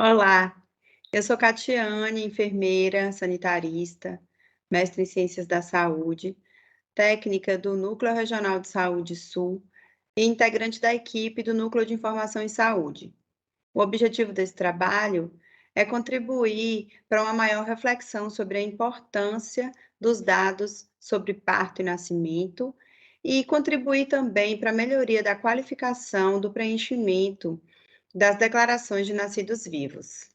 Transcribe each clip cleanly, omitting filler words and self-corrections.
Olá, eu sou Catiane, enfermeira, sanitarista, mestre em Ciências da Saúde, técnica do Núcleo Regional de Saúde Sul e integrante da equipe do Núcleo de Informação em Saúde. O objetivo desse trabalho é contribuir para uma maior reflexão sobre a importância dos dados sobre parto e nascimento e contribuir também para a melhoria da qualificação do preenchimento das declarações de nascidos vivos.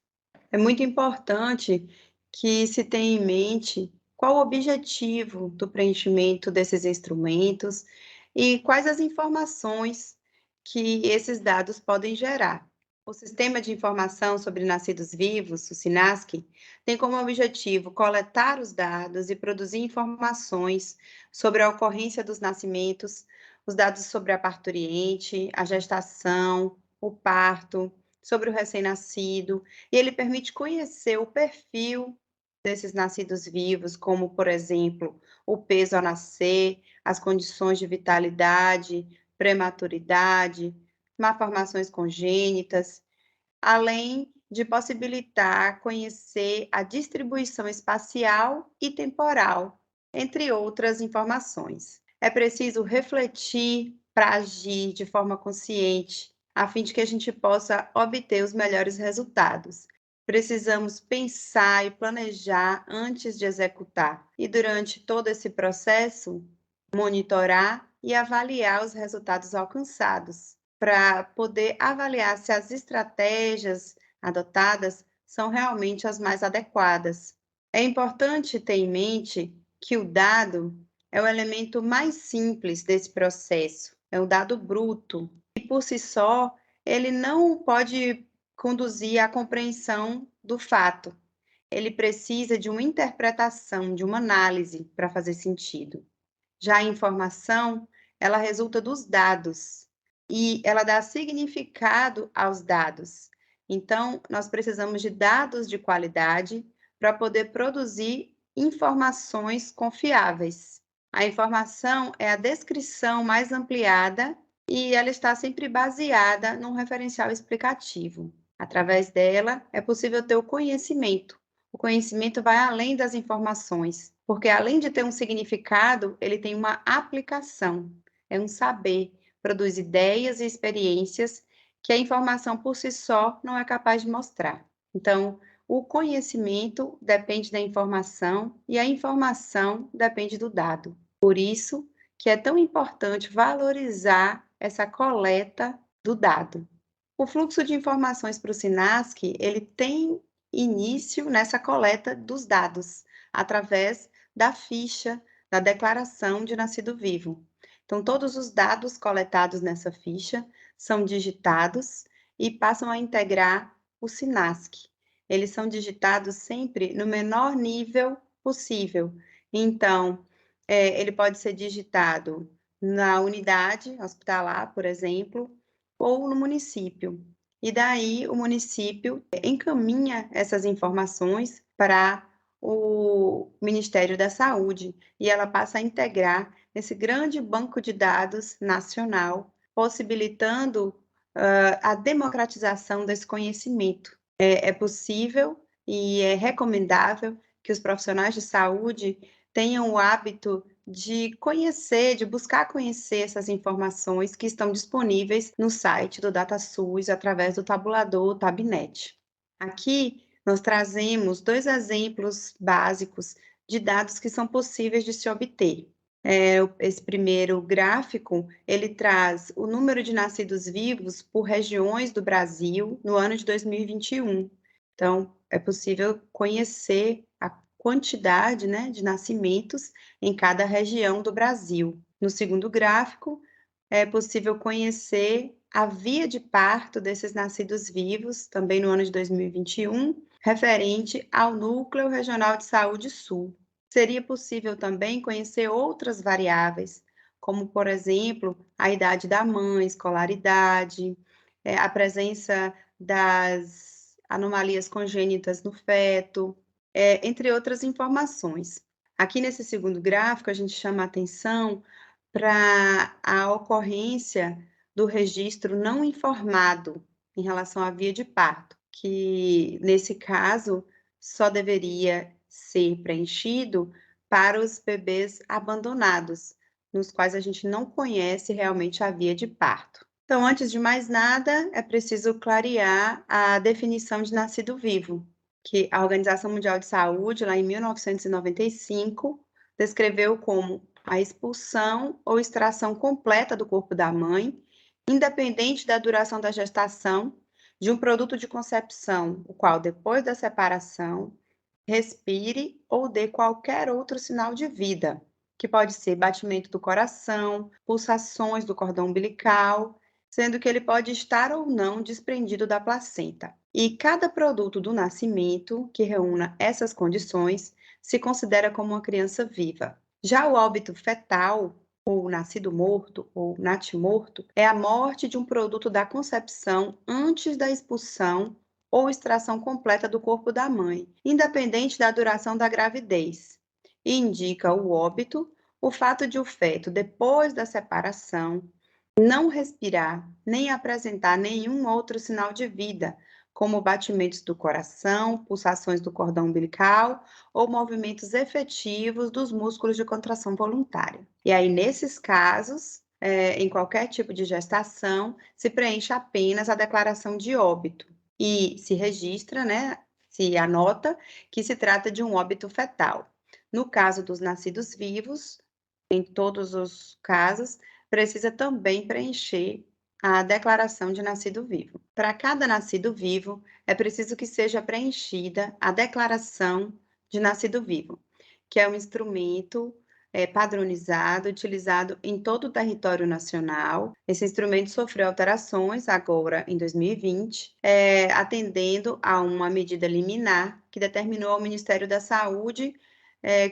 É muito importante que se tenha em mente qual o objetivo do preenchimento desses instrumentos e quais as informações que esses dados podem gerar. O Sistema de Informação sobre Nascidos Vivos, o SINASC, tem como objetivo coletar os dados e produzir informações sobre a ocorrência dos nascimentos, os dados sobre a parturiente, a gestação, o parto, sobre o recém-nascido, e ele permite conhecer o perfil desses nascidos vivos, como, por exemplo, o peso ao nascer, as condições de vitalidade, prematuridade, malformações congênitas, além de possibilitar conhecer a distribuição espacial e temporal, entre outras informações. É preciso refletir para agir de forma consciente, a fim de que a gente possa obter os melhores resultados. Precisamos pensar e planejar antes de executar, e durante todo esse processo, monitorar e avaliar os resultados alcançados, para poder avaliar se as estratégias adotadas são realmente as mais adequadas. É importante ter em mente que o dado é o elemento mais simples desse processo, é o dado bruto, e por si só, ele não pode conduzir à compreensão do fato. Ele precisa de uma interpretação, de uma análise para fazer sentido. Já a informação, ela resulta dos dados e ela dá significado aos dados. Então, nós precisamos de dados de qualidade para poder produzir informações confiáveis. A informação é a descrição mais ampliada e ela está sempre baseada num referencial explicativo. Através dela, é possível ter o conhecimento. O conhecimento vai além das informações, porque além de ter um significado, ele tem uma aplicação, é um saber, produz ideias e experiências que a informação por si só não é capaz de mostrar. Então, o conhecimento depende da informação e a informação depende do dado. Por isso que é tão importante valorizar essa coleta do dado. O fluxo de informações para o SINASC, ele tem início nessa coleta dos dados, através da ficha da declaração de nascido vivo. Então, todos os dados coletados nessa ficha são digitados e passam a integrar o SINASC. Eles são digitados sempre no menor nível possível. Então, ele pode ser digitado na unidade hospitalar, por exemplo, ou no município. E daí o município encaminha essas informações para o Ministério da Saúde e ela passa a integrar esse grande banco de dados nacional, possibilitando a democratização desse conhecimento. É possível e é recomendável que os profissionais de saúde tenham o hábito de conhecer, de buscar conhecer essas informações que estão disponíveis no site do DataSUS através do tabulador Tabnet. Aqui nós trazemos dois exemplos básicos de dados que são possíveis de se obter. Esse primeiro gráfico, ele traz o número de nascidos vivos por regiões do Brasil no ano de 2021. Então, é possível conhecer a quantidade, né, de nascimentos em cada região do Brasil. No segundo gráfico, é possível conhecer a via de parto desses nascidos vivos, também no ano de 2021, referente ao Núcleo Regional de Saúde Sul. Seria possível também conhecer outras variáveis, como, por exemplo, a idade da mãe, escolaridade, a presença das anomalias congênitas no feto, entre outras informações. Aqui nesse segundo gráfico, a gente chama a atenção para a ocorrência do registro não informado em relação à via de parto. que, nesse caso, só deveria ser preenchido para os bebês abandonados, nos quais a gente não conhece realmente a via de parto. Então, antes de mais nada, é preciso clarear a definição de nascido vivo, que a Organização Mundial de Saúde, lá em 1995, descreveu como a expulsão ou extração completa do corpo da mãe, independente da duração da gestação, de um produto de concepção, o qual, depois da separação, respire ou dê qualquer outro sinal de vida, que pode ser batimento do coração, pulsações do cordão umbilical, sendo que ele pode estar ou não desprendido da placenta. E cada produto do nascimento que reúna essas condições se considera como uma criança viva. Já o óbito fetal, ou nascido morto, ou natimorto, é a morte de um produto da concepção antes da expulsão ou extração completa do corpo da mãe, independente da duração da gravidez. E indica o óbito o fato de o feto, depois da separação, não respirar nem apresentar nenhum outro sinal de vida, como batimentos do coração, pulsações do cordão umbilical ou movimentos efetivos dos músculos de contração voluntária. E aí, nesses casos, em qualquer tipo de gestação, se preenche apenas a declaração de óbito e se registra, né, se anota que se trata de um óbito fetal. No caso dos nascidos vivos, em todos os casos, precisa também preencher a declaração de nascido vivo. Para cada nascido vivo, é preciso que seja preenchida a declaração de nascido vivo, que é um instrumento padronizado, utilizado em todo o território nacional. Esse instrumento sofreu alterações agora em 2020, atendendo a uma medida liminar que determinou ao Ministério da Saúde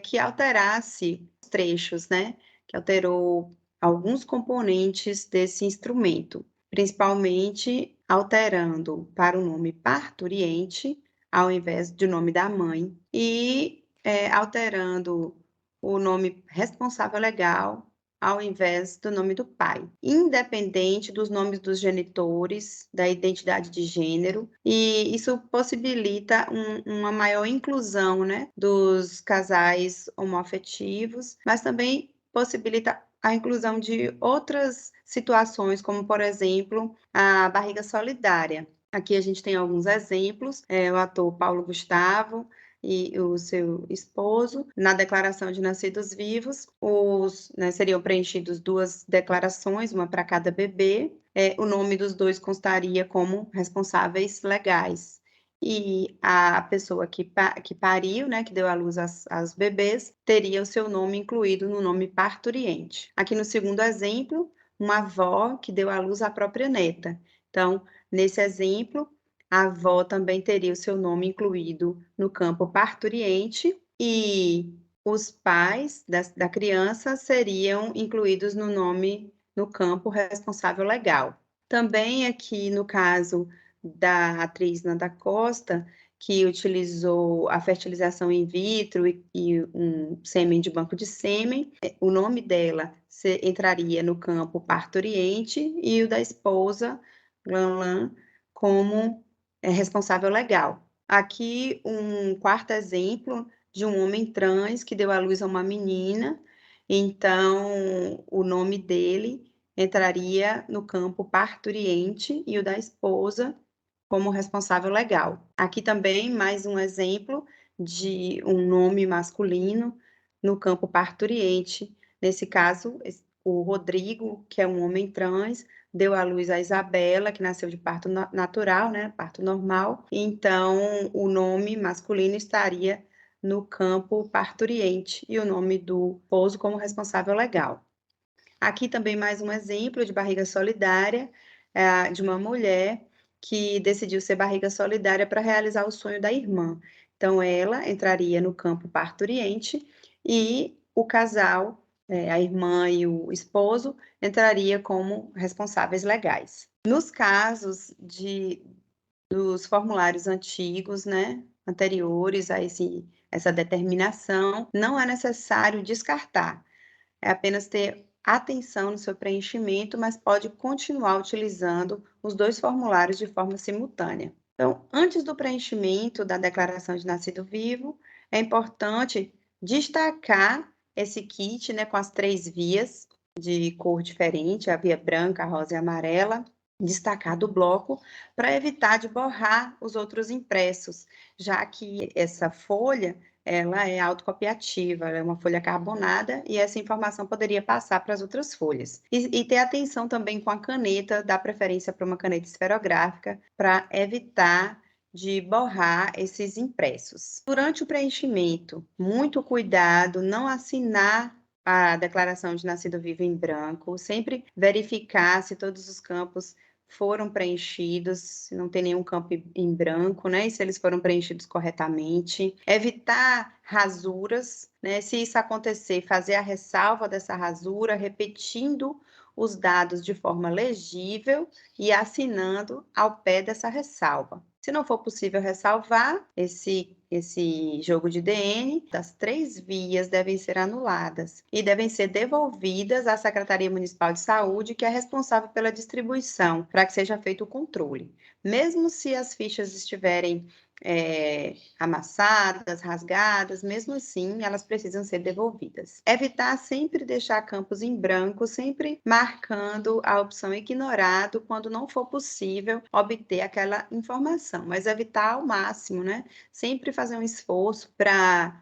que alterasse os trechos, né? Que alterou alguns componentes desse instrumento, principalmente alterando para o nome parturiente, ao invés do nome da mãe, e alterando o nome responsável legal, ao invés do nome do pai, independente dos nomes dos genitores, da identidade de gênero, e isso possibilita uma maior inclusão, né, dos casais homoafetivos, mas também possibilita a inclusão de outras situações, como, por exemplo, a barriga solidária. Aqui a gente tem alguns exemplos, o ator Paulo Gustavo e o seu esposo. Na declaração de nascidos vivos, seriam preenchidos 2 declarações, uma para cada bebê. O nome dos 2 constaria como responsáveis legais. E a pessoa que pariu, né, que deu à luz aos bebês, teria o seu nome incluído no nome parturiente. Aqui no segundo exemplo, uma avó que deu à luz à própria neta. Então, nesse exemplo, a avó também teria o seu nome incluído no campo parturiente e os pais da criança seriam incluídos no campo responsável legal. Também aqui no caso da atriz Nanda Costa, que utilizou a fertilização in vitro e um sêmen de banco de sêmen, o nome dela entraria no campo parturiente e o da esposa, Lanlan, como responsável legal. Aqui um quarto exemplo de um homem trans que deu à luz a uma menina, então o nome dele entraria no campo parturiente e o da esposa como responsável legal. Aqui também mais um exemplo de um nome masculino no campo parturiente. Nesse caso, o Rodrigo, que é um homem trans, deu à luz a Isabela, que nasceu de parto natural, né, parto normal. Então, o nome masculino estaria no campo parturiente e o nome do esposo como responsável legal. Aqui também mais um exemplo de barriga solidária, de uma mulher que decidiu ser barriga solidária para realizar o sonho da irmã. Então, ela entraria no campo parturiente e o casal, a irmã e o esposo, entraria como responsáveis legais. Nos casos dos formulários antigos, né, anteriores a essa determinação, não é necessário descartar, é apenas ter atenção no seu preenchimento, mas pode continuar utilizando os 2 formulários de forma simultânea. Então, antes do preenchimento da declaração de nascido vivo, é importante destacar esse kit, né, com as 3 vias de cor diferente, a via branca, rosa e amarela, destacar do bloco, para evitar de borrar os outros impressos, já que essa folha, ela é autocopiativa, ela é uma folha carbonada e essa informação poderia passar para as outras folhas. E ter atenção também com a caneta, dar preferência para uma caneta esferográfica, para evitar de borrar esses impressos. Durante o preenchimento, muito cuidado, não assinar a declaração de nascido vivo em branco, sempre verificar se todos os campos foram preenchidos, se não tem nenhum campo em branco, né? E se eles foram preenchidos corretamente. Evitar rasuras, né? Se isso acontecer, fazer a ressalva dessa rasura, repetindo os dados de forma legível e assinando ao pé dessa ressalva. Se não for possível ressalvar esse jogo de DN, as 3 vias devem ser anuladas e devem ser devolvidas à Secretaria Municipal de Saúde, que é responsável pela distribuição, para que seja feito o controle. Mesmo se as fichas estiverem amassadas, rasgadas, mesmo assim, elas precisam ser devolvidas. Evitar sempre deixar campos em branco, sempre marcando a opção ignorado quando não for possível obter aquela informação, mas evitar ao máximo, né? Sempre fazer um esforço para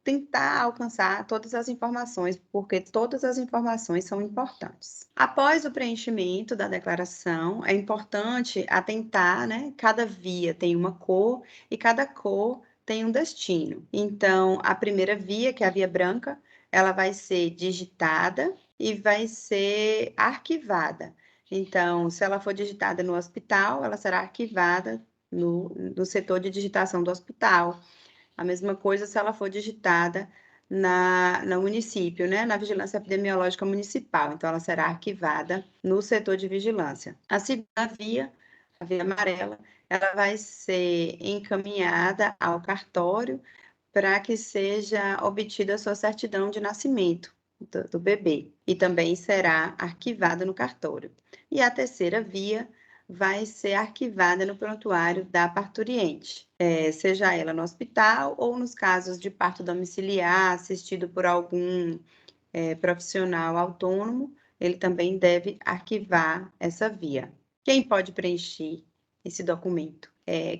tentar alcançar todas as informações, porque todas as informações são importantes. Após o preenchimento da declaração, é importante atentar, né? Cada via tem uma cor e cada cor tem um destino. Então, a primeira via, que é a via branca, ela vai ser digitada e vai ser arquivada. Então, se ela for digitada no hospital, ela será arquivada no setor de digitação do hospital. A mesma coisa se ela for digitada no município, né? Na vigilância epidemiológica municipal. Então, ela será arquivada no setor de vigilância. A segunda via, a via amarela, ela vai ser encaminhada ao cartório para que seja obtida a sua certidão de nascimento do bebê. E também será arquivada no cartório. E a terceira via vai ser arquivada no prontuário da parturiente, seja ela no hospital ou nos casos de parto domiciliar, assistido por algum profissional autônomo, ele também deve arquivar essa via. Quem pode preencher esse documento?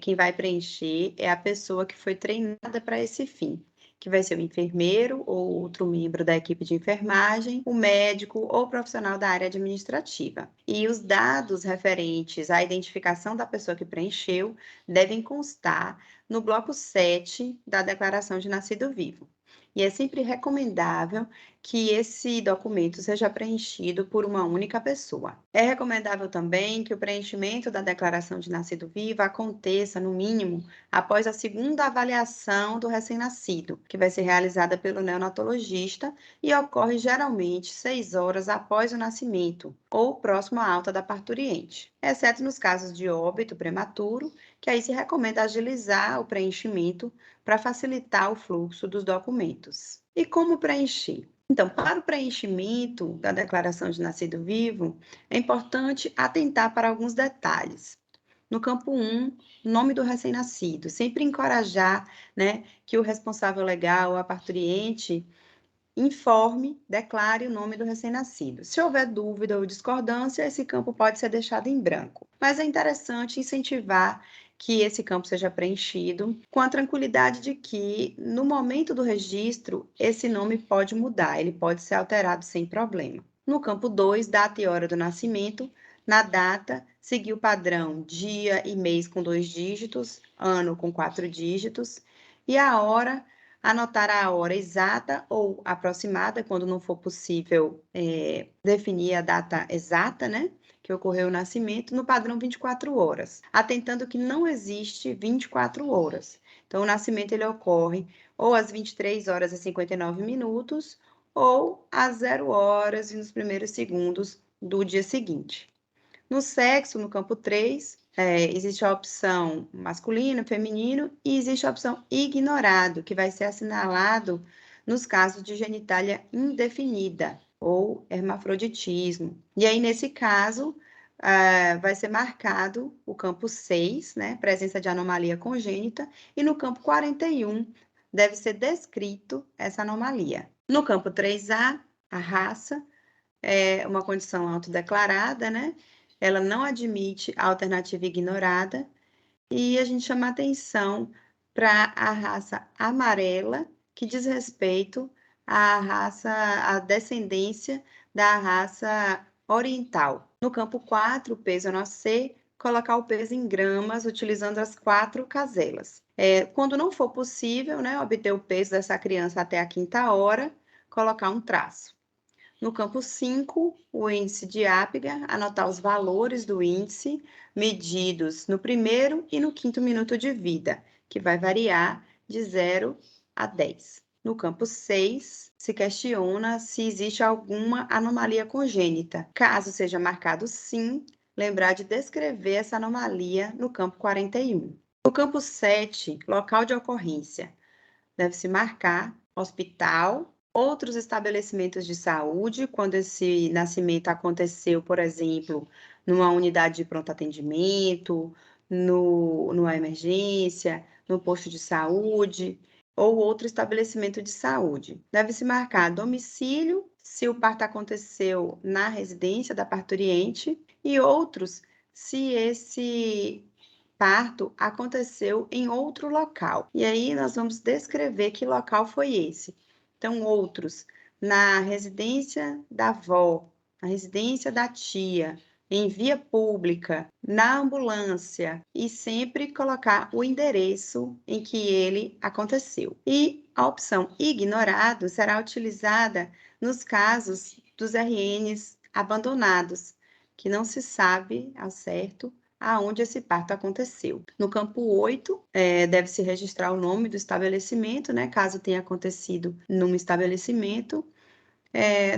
Quem vai preencher é a pessoa que foi treinada para esse fim, que vai ser o enfermeiro ou outro membro da equipe de enfermagem, o médico ou profissional da área administrativa. E os dados referentes à identificação da pessoa que preencheu devem constar no bloco 7 da declaração de nascido vivo. E é sempre recomendável que esse documento seja preenchido por uma única pessoa. É recomendável também que o preenchimento da declaração de nascido vivo aconteça, no mínimo, após a segunda avaliação do recém-nascido, que vai ser realizada pelo neonatologista e ocorre geralmente 6 horas após o nascimento ou próximo à alta da parturiente, exceto nos casos de óbito prematuro, que aí se recomenda agilizar o preenchimento para facilitar o fluxo dos documentos. E como preencher? Então, para o preenchimento da declaração de nascido vivo, é importante atentar para alguns detalhes. No campo 1, nome do recém-nascido, sempre encorajar, né, que o responsável legal, a parturiente, informe, declare o nome do recém-nascido. Se houver dúvida ou discordância, esse campo pode ser deixado em branco. Mas é interessante incentivar que esse campo seja preenchido com a tranquilidade de que, no momento do registro, esse nome pode mudar, ele pode ser alterado sem problema. No campo 2, data e hora do nascimento, na data, seguir o padrão dia e mês com 2 dígitos, ano com 4 dígitos, e a hora, anotar a hora exata ou aproximada, quando não for possível definir a data exata, né? Que ocorreu o nascimento, no padrão 24 horas, atentando que não existe 24 horas. Então, o nascimento ele ocorre ou às 23 horas e 59 minutos, ou às 0 horas e nos primeiros segundos do dia seguinte. No sexo, no campo 3, existe a opção masculino, feminino, e existe a opção ignorado, que vai ser assinalado nos casos de genitália indefinida ou hermafroditismo. E aí, nesse caso, vai ser marcado o campo 6, né, presença de anomalia congênita, e no campo 41 deve ser descrito essa anomalia. No campo 3A, a raça é uma condição autodeclarada, né? Ela não admite a alternativa ignorada, e a gente chama atenção para a raça amarela, que diz respeito à descendência da raça oriental. No campo 4, o peso é nosso C, colocar o peso em gramas, utilizando as 4 caselas. Quando não for possível, né, obter o peso dessa criança até a 5ª hora, colocar um traço. No campo 5, o índice de Apgar, anotar os valores do índice medidos no primeiro e no 5º minuto de vida, que vai variar de 0 a 10. No campo 6, se questiona se existe alguma anomalia congênita. Caso seja marcado sim, lembrar de descrever essa anomalia no campo 41. No campo 7, local de ocorrência, deve-se marcar hospital, outros estabelecimentos de saúde, quando esse nascimento aconteceu, por exemplo, numa unidade de pronto atendimento, numa emergência, no posto de saúde, ou outro estabelecimento de saúde. Deve-se marcar domicílio, se o parto aconteceu na residência da parturiente, e outros, se esse parto aconteceu em outro local. E aí nós vamos descrever que local foi esse. Então, outros, na residência da avó, na residência da tia, em via pública, na ambulância, e sempre colocar o endereço em que ele aconteceu. E a opção ignorado será utilizada nos casos dos RNs abandonados, que não se sabe ao certo aonde esse parto aconteceu. No campo 8, deve-se registrar o nome do estabelecimento, né, caso tenha acontecido num estabelecimento.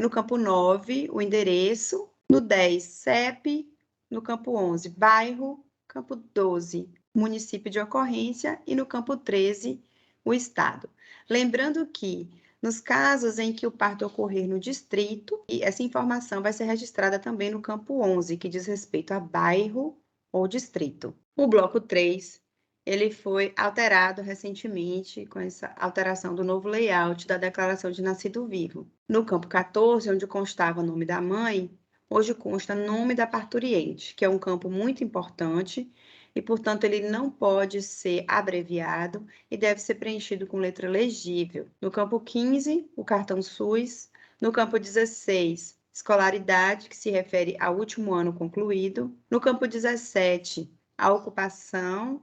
No campo 9, o endereço. No 10, CEP. No campo 11, bairro. Campo 12, município de ocorrência. E no campo 13, o estado. Lembrando que, nos casos em que o parto ocorrer no distrito, essa informação vai ser registrada também no campo 11, que diz respeito a bairro ou distrito. O bloco 3, ele foi alterado recentemente com essa alteração do novo layout da declaração de nascido vivo. No campo 14, onde constava o nome da mãe, hoje consta nome da parturiente, que é um campo muito importante e, portanto, ele não pode ser abreviado e deve ser preenchido com letra legível. No campo 15, o cartão SUS. No campo 16, escolaridade, que se refere ao último ano concluído. No campo 17, a ocupação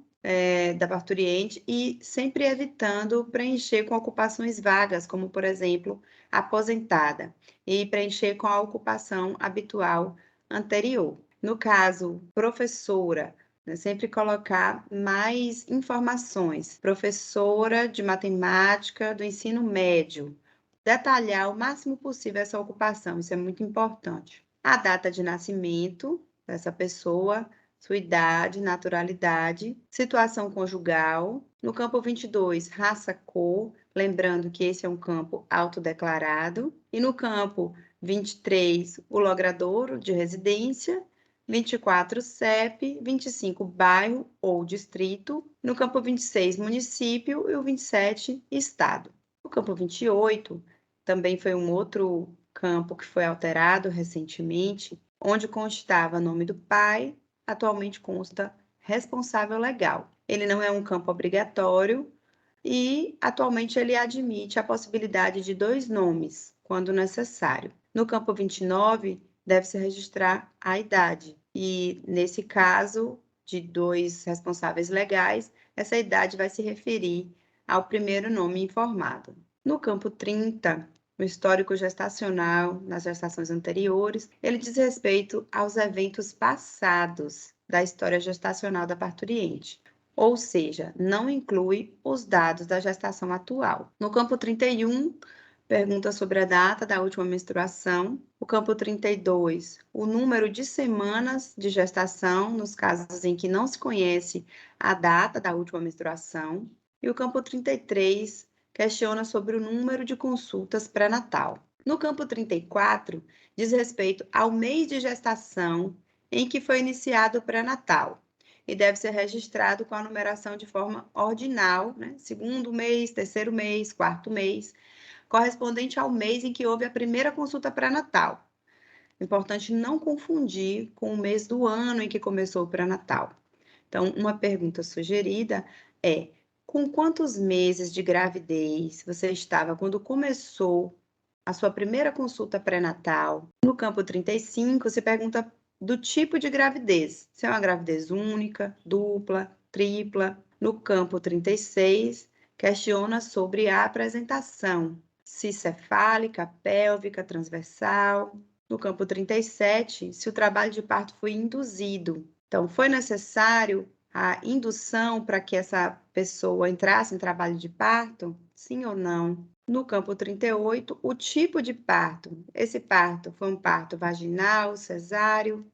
da parturiente, e sempre evitando preencher com ocupações vagas, como, por exemplo, aposentada, e preencher com a ocupação habitual anterior. No caso, professora, sempre colocar mais informações. Professora de matemática do ensino médio. Detalhar o máximo possível essa ocupação, isso é muito importante. A data de nascimento dessa pessoa, sua idade, naturalidade, situação conjugal. No campo 22, raça, cor, lembrando que esse é um campo autodeclarado. E no campo 23, o logradouro de residência. 24, CEP, 25, bairro ou distrito. No campo 26, município. E o 27, estado. No campo 28, também foi um outro campo que foi alterado recentemente, onde constava nome do pai, atualmente consta responsável legal. Ele não é um campo obrigatório e atualmente ele admite a possibilidade de 2 nomes, quando necessário. No campo 29, deve-se registrar a idade. E, nesse caso, de 2 responsáveis legais, essa idade vai se referir ao primeiro nome informado. No campo 30, o histórico gestacional nas gestações anteriores, ele diz respeito aos eventos passados da história gestacional da parturiente, ou seja, não inclui os dados da gestação atual. No campo 31, pergunta sobre a data da última menstruação. O campo 32, o número de semanas de gestação, nos casos em que não se conhece a data da última menstruação. E o campo 33, questiona sobre o número de consultas pré-natal. No campo 34, diz respeito ao mês de gestação em que foi iniciado o pré-natal e deve ser registrado com a numeração de forma ordinal, né? Segundo mês, terceiro mês, quarto mês, correspondente ao mês em que houve a primeira consulta pré-natal. Importante não confundir com o mês do ano em que começou o pré-natal. Então, uma pergunta sugerida é: com quantos meses de gravidez você estava quando começou a sua primeira consulta pré-natal? No campo 35, se pergunta do tipo de gravidez, se é uma gravidez única, dupla, tripla. No campo 36, questiona sobre a apresentação, se cefálica, pélvica, transversal. No campo 37, se o trabalho de parto foi induzido. Então, foi necessário a indução para que essa pessoa entrasse em trabalho de parto? Sim ou não? No campo 38, o tipo de parto. Esse parto foi um parto vaginal, cesáreo?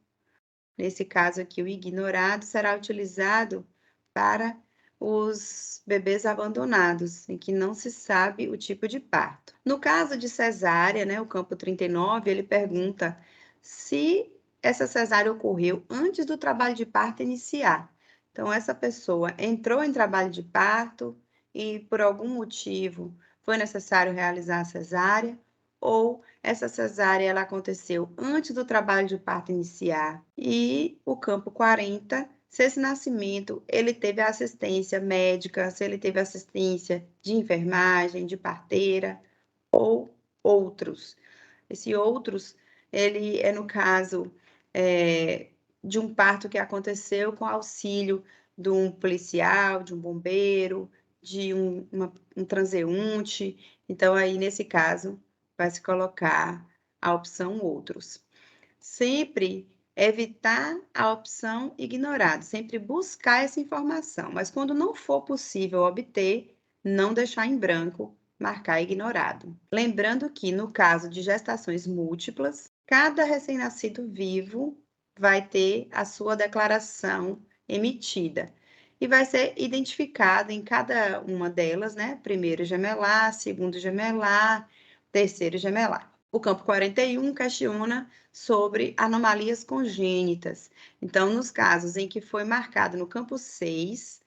Nesse caso aqui, o ignorado será utilizado para os bebês abandonados, em que não se sabe o tipo de parto. No caso de cesárea, né, o campo 39, ele pergunta se essa cesárea ocorreu antes do trabalho de parto iniciar. Então, essa pessoa entrou em trabalho de parto e, por algum motivo, foi necessário realizar a cesárea, ou essa cesárea ela aconteceu antes do trabalho de parto iniciar. E o campo 40, se esse nascimento ele teve assistência médica, se ele teve assistência de enfermagem, de parteira ou outros. Esse outros, ele é no caso de um parto que aconteceu com auxílio de um policial, de um bombeiro, de um transeunte. Então, aí, nesse caso, vai se colocar a opção outros. Sempre evitar a opção ignorado, sempre buscar essa informação, mas quando não for possível obter, não deixar em branco, marcar ignorado. Lembrando que, no caso de gestações múltiplas, cada recém-nascido vivo vai ter a sua declaração emitida e vai ser identificado em cada uma delas, né? Primeiro gemelar, segundo gemelar, terceiro gemelar. O campo 41 questiona sobre anomalias congênitas. Então, nos casos em que foi marcado no campo 6,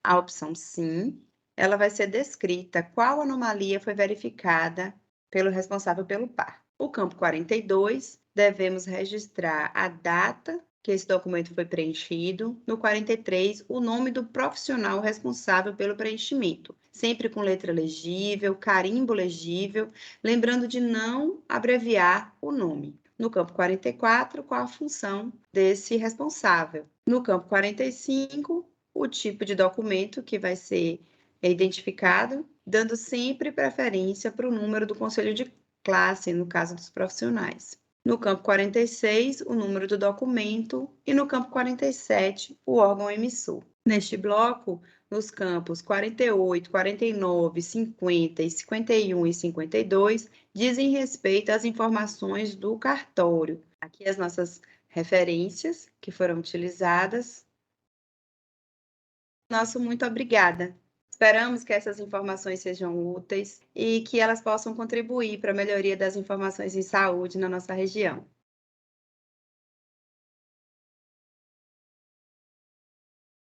a opção sim, ela vai ser descrita qual anomalia foi verificada pelo responsável pelo parto. O campo 42, devemos registrar a data que esse documento foi preenchido. No 43, o nome do profissional responsável pelo preenchimento, sempre com letra legível, carimbo legível, lembrando de não abreviar o nome. No campo 44, qual a função desse responsável. No campo 45, o tipo de documento que vai ser identificado, dando sempre preferência para o número do conselho de classe, no caso dos profissionais. No campo 46, o número do documento e no campo 47, o órgão emissor. Neste bloco, nos campos 48, 49, 50 e 51 e 52, dizem respeito às informações do cartório. Aqui as nossas referências que foram utilizadas. Nosso muito obrigada. Esperamos que essas informações sejam úteis e que elas possam contribuir para a melhoria das informações em saúde na nossa região.